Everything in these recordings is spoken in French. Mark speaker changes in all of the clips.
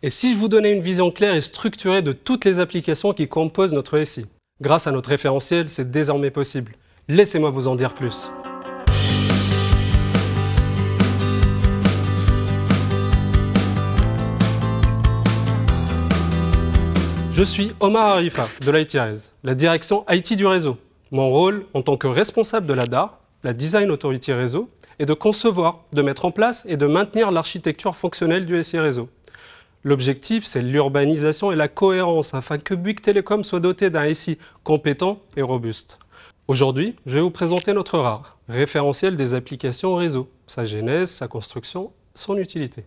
Speaker 1: Et si je vous donnais une vision claire et structurée de toutes les applications qui composent notre SI? Grâce à notre référentiel, c'est désormais possible. Laissez-moi vous en dire plus. Je suis Omar Arifa de l'IT-Res, la direction IT du réseau. Mon rôle, en tant que responsable de la DAR, la Design Authority Réseau, est de concevoir, de mettre en place et de maintenir l'architecture fonctionnelle du SI réseau. L'objectif, c'est l'urbanisation et la cohérence afin que Bouygues Telecom soit doté d'un SI compétent et robuste. Aujourd'hui, je vais vous présenter notre RAR, référentiel des applications réseau, sa genèse, sa construction, son utilité.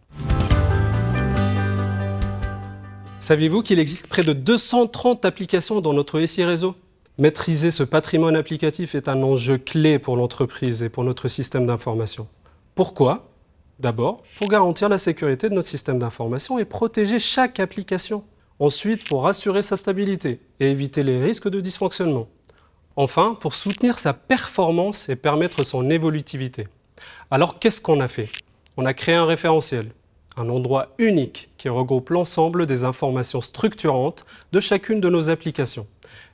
Speaker 1: Saviez-vous qu'il existe près de 230 applications dans notre SI réseau? Maîtriser ce patrimoine applicatif est un enjeu clé pour l'entreprise et pour notre système d'information. Pourquoi? D'abord, pour garantir la sécurité de notre système d'information et protéger chaque application. Ensuite, pour assurer sa stabilité et éviter les risques de dysfonctionnement. Enfin, pour soutenir sa performance et permettre son évolutivité. Alors, qu'est-ce qu'on a fait? On a créé un référentiel. Un endroit unique qui regroupe l'ensemble des informations structurantes de chacune de nos applications,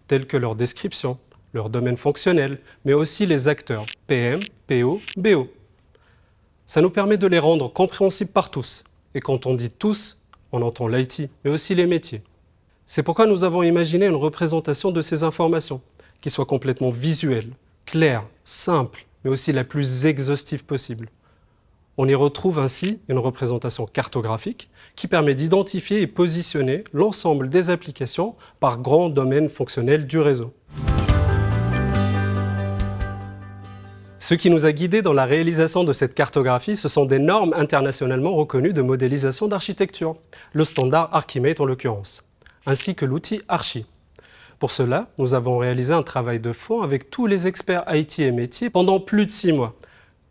Speaker 1: telles que leur description, leur domaine fonctionnel, mais aussi les acteurs PM, PO, BO. Ça nous permet de les rendre compréhensibles par tous. Et quand on dit tous, on entend l'IT, mais aussi les métiers. C'est pourquoi nous avons imaginé une représentation de ces informations, qui soit complètement visuelle, claire, simple, mais aussi la plus exhaustive possible. On y retrouve ainsi une représentation cartographique qui permet d'identifier et positionner l'ensemble des applications par grands domaines fonctionnels du réseau. Ce qui nous a guidés dans la réalisation de cette cartographie, ce sont des normes internationalement reconnues de modélisation d'architecture, le standard Archimate en l'occurrence, ainsi que l'outil Archi. Pour cela, nous avons réalisé un travail de fond avec tous les experts IT et métiers pendant plus de 6 mois.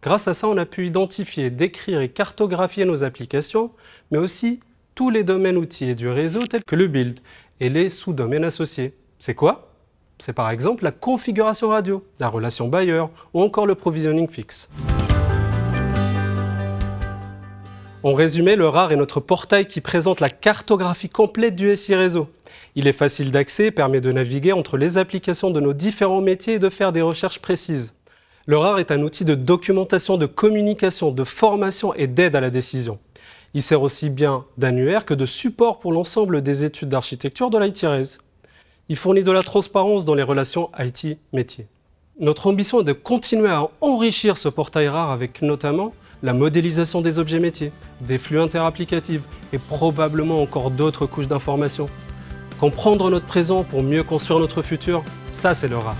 Speaker 1: Grâce à ça, on a pu identifier, décrire et cartographier nos applications, mais aussi tous les domaines outillés du réseau tels que le build et les sous-domaines associés. C'est quoi? C'est par exemple la configuration radio, la relation bailleur ou encore le provisioning fixe. En résumé, le RAR est notre portail qui présente la cartographie complète du SI réseau. Il est facile d'accès et permet de naviguer entre les applications de nos différents métiers et de faire des recherches précises. Le RAR est un outil de documentation, de communication, de formation et d'aide à la décision. Il sert aussi bien d'annuaire que de support pour l'ensemble des études d'architecture de l'IT-Res. Il fournit de la transparence dans les relations IT-métier. Notre ambition est de continuer à enrichir ce portail RAR avec notamment la modélisation des objets métiers, des flux interapplicatifs et probablement encore d'autres couches d'informations. Comprendre notre présent pour mieux construire notre futur, ça c'est le RAR.